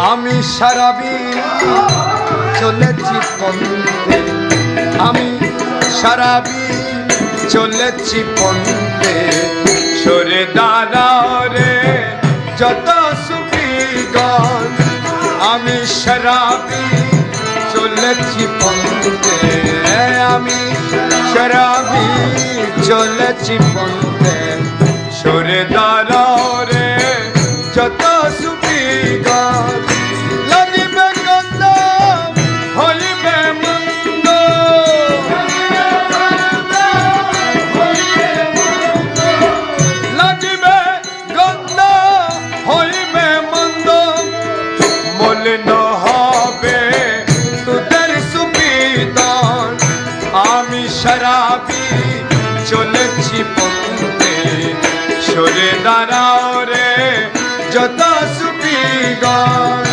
আমি সারাবি চলেছি পন্থে, আমি সারাবি চলেছি পন্থে। সরে দাঁড়াও রে যত সুফিগণ, আমি সারাবি চলেছি পন্থে, আমি সারাবি চলেছি পন্থে। সরে দাঁড়াও রে যত সুফিগণ, লাগিবে গন্ধ হইবে মন্দ, লাগিবে গন্ধ হইবে মন্দ। মলিন হবে তোদের সুবিধান, আমি সারাবি চলেছি পন্থে। সরে দাঁড়াও রে যত সুফিগণ,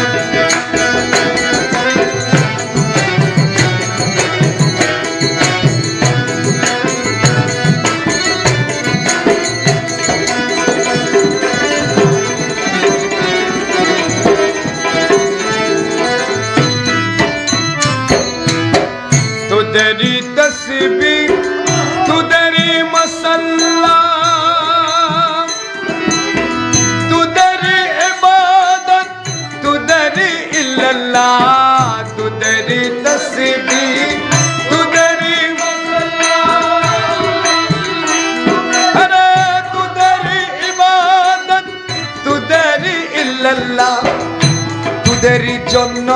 तुदेरी तस्बीह तुदेरी मसल्ला, तुदेरी इबादत तुदेरी इल्लल्लाह। तुदेरी तस्बीह तुदेरी मसल्ला, अरे तुदेरी इबादत तुदेरी इल्लल्लाह। तुदेरी জন্য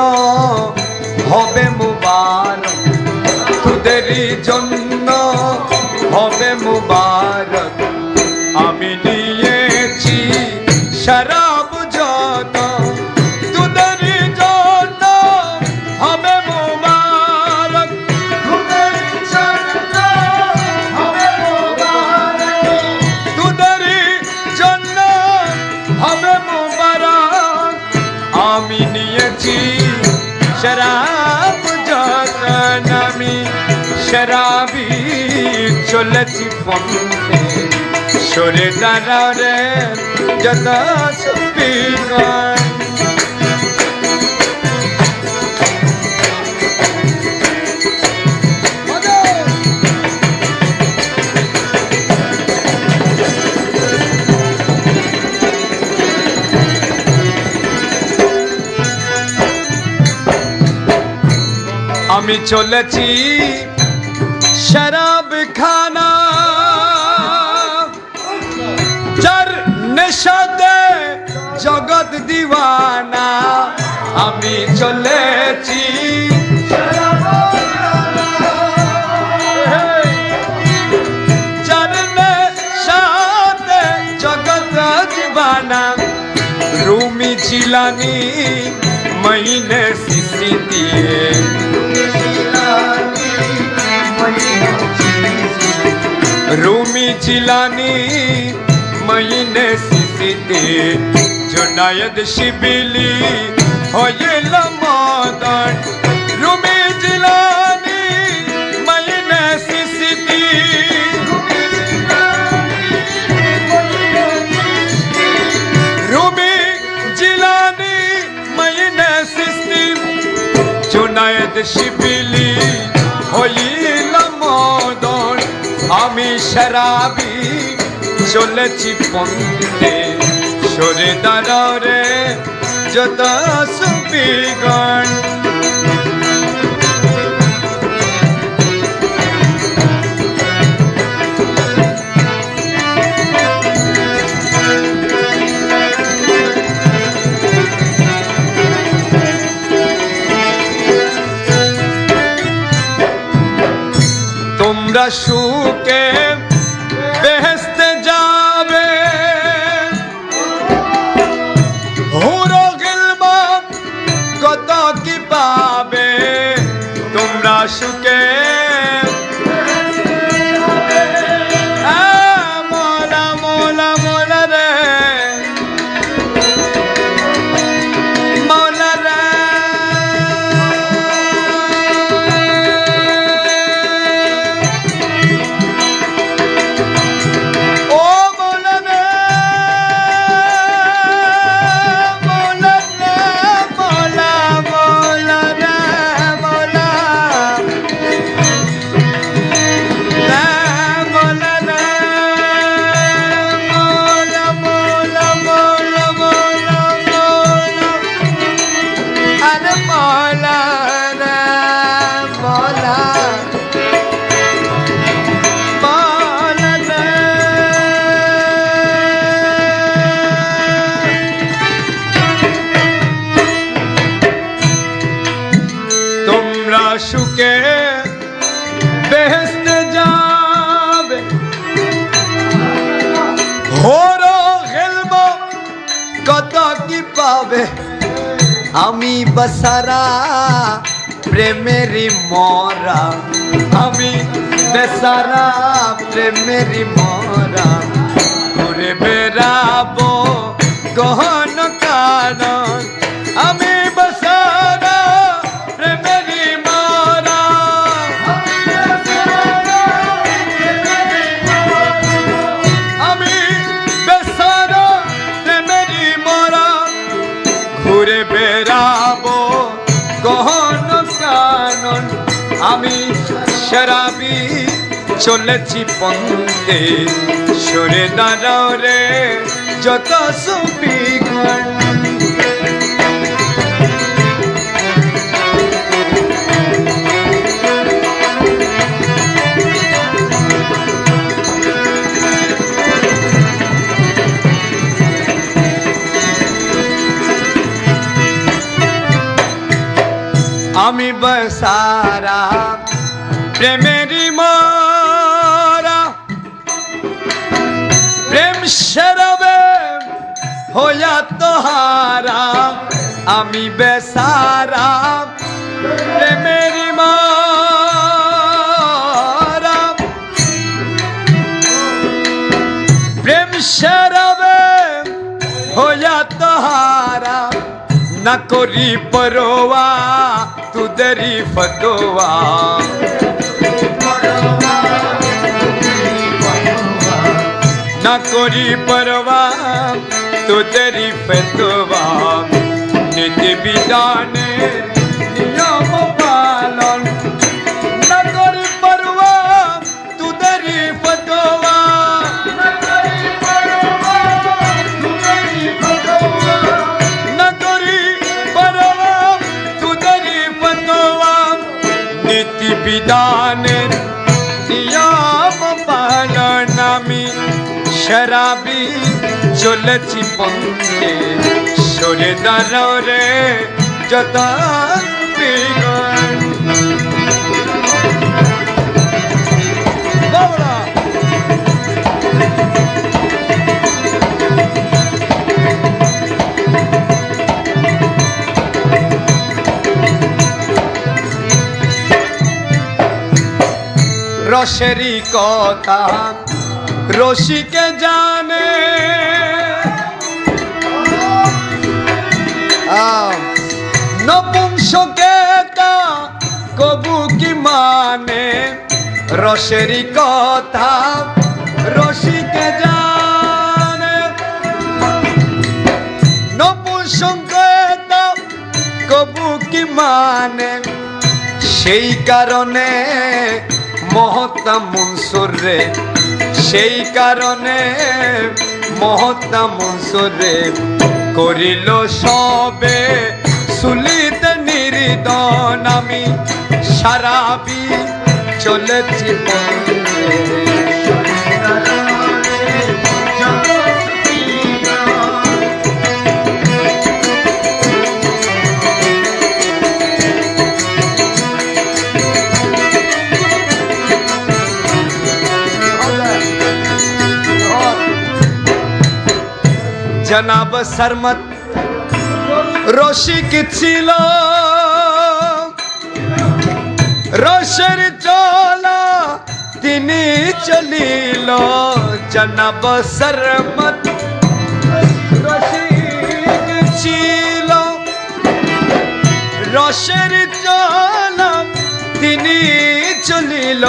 হবে মুবারক, তুদেরই জন্য হবে মুবারক। আমি নিয়েছি শরাব যত, তুদেরই জন্য হবে মুবারক, তুদেরই জন্য হবে মুবারক, তুদেরই জন্য হবে মুবারক। আমি নিয়েছি শরাব যত, আমি শরাবি চলেছি পন্থে। সরে দাঁড়াও রে যত সুফিগণ, আমি চলেছি শরাব খানা, যার নেশাতে জগৎ দিওয়ানা। আমি চলেছি যার নেশাতে জগৎ দিওয়ানা। রুমি জিলানি মहीने सीसी दिए, रूमी जिलानी महीने सीसी दिए। जुनायद शिबिली होये लमादन, रूमी जिलानी महीने सीसी दिए। रूमी जिलानी महीने सीसी, जुनायद शिबिली হইল মদন। আমি শরাবি চলেছি পন্থে। সরে দাঁড়াও রে যত সুফিগণ, তোমরা সুখে বেহেশতে যাবে, হুরো গিলবা কত কি পাবে। তোমরা সুখে মোলা মোলা মোলা রে মোলা রে, সুখে বেহেশতে যাবে হোরো খেলবো কত কি পাবে আমি বসারা প্রেমেরি মরা আমি বেসারা প্রেমেরি মরা ঘুরে বেড়াবো গহন কানন আমি বসারা প্রেমেরি মরা আমি বেসারা প্রেমেরি মরা ঘুরে বেড়াবো গহন কানন আমি শরাবি চলেছি পন্থে সরে দাঁড়াও রে যত সুবিগণ আমি বসারা প্রেমেরি মরা প্রেম শরাবে হইয়া তোহারা আমি বেসারা প্রেমেরি মরা প্রেম শরাবে হইয়া তোহারা না করি পরোয়া তুদেরি ফতোয়া না করি পরোয়া তুদেরি ফতোয়া নীতি বিধানে নিয়ম পালন না করি পরোয়া তুদেরি ফতোয়া বিধানের নিয়ম পালন আমি শরাবি চলেছি পন্থে সরে দাঁড়াও রে যত বিগণ রসেরি কথা রসিকে জানে নপুংসকে তা কবু কি মানে রসেরি কথা রসিকে জানে নপুংসকে তা কবু কি মানে সেই কারণে মহত্তা মনসুর রে সেই কারণে মহত্তা মনসুর রে করিল সবে সুলিতে নির্দন আমি সারাবি চলেছি জনাব শরমত রসিক ছিল রসের চলা তিনি চলিল জনাব শরমত রসিক ছিল রসের চলা তিনি চলিল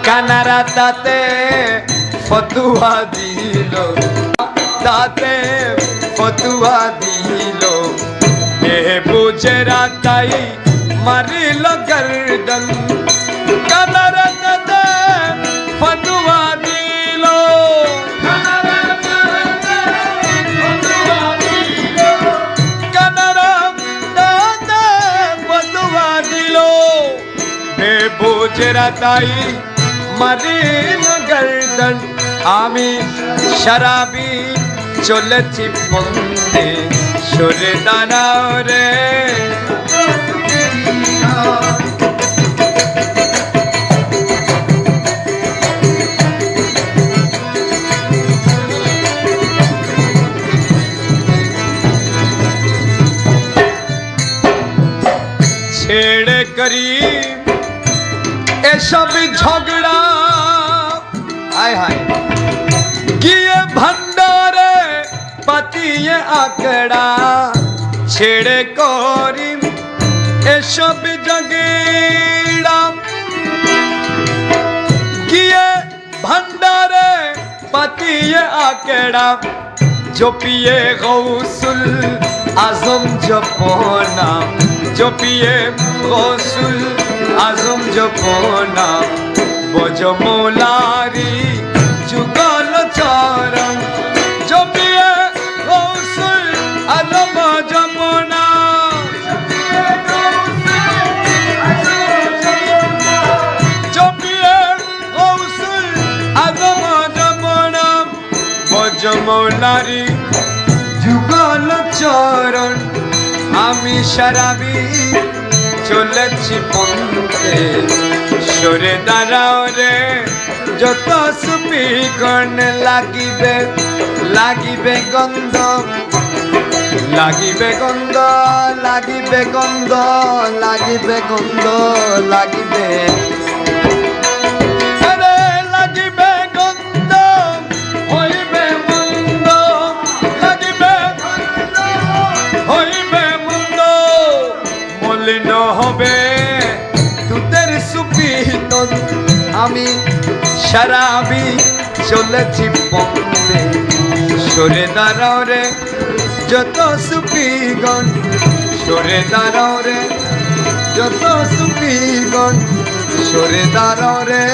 কানারা তাতে ফতুয়া দিল তাতে ফতুয়া দিল এ বুঝেরা তাই মারিল গর্দন কানারা তাতে ফতুয়া দিল কানারা তাতে ফতুয়া দিল এ বুঝেরা তাই মারিল গর্দন আমি শরাবি চলেছি পন্থে সরে দাঁড়াও রে করি এসব ঝগড়া হায় হায় গিয়ে ভণ্ডারে পাতিয়ে আকড়া ছেড়ে করি এসব ঝগড়া গিয়ে ভণ্ডারে পাতিয়ে আকড়া জপিয়ে গৌসুল আজম জপনা জপিয়ে গৌসুল আজম জপনা বজ মৌলারি যুগল চরণ জপিয়ে গৌসুল আজম জপনা জপিয়ে গৌসুল আজম জপনা বজ মৌলারি যুগল চরণ আমি সারাবি চলেছি পন্থে সরে দাঁড়াও রে যত সুপিগণ লাগিবে লাগিবে গন্ধ লাগিবে গন্ধ লাগিবে গন্ধ লাগিবে গন্ধ লাগিবে আরে লাগিবে গন্ধ হইবে মন্দ লাগিবে হইবে মন্দ মলিন হবে তোদের সুপিতন আমি সারাবি চলেছি পথে সরে দাঁড়াও রে যত সুপিগণ সরে দাঁড়াও রে যত সুপিগণ সরে দাঁড়াও রে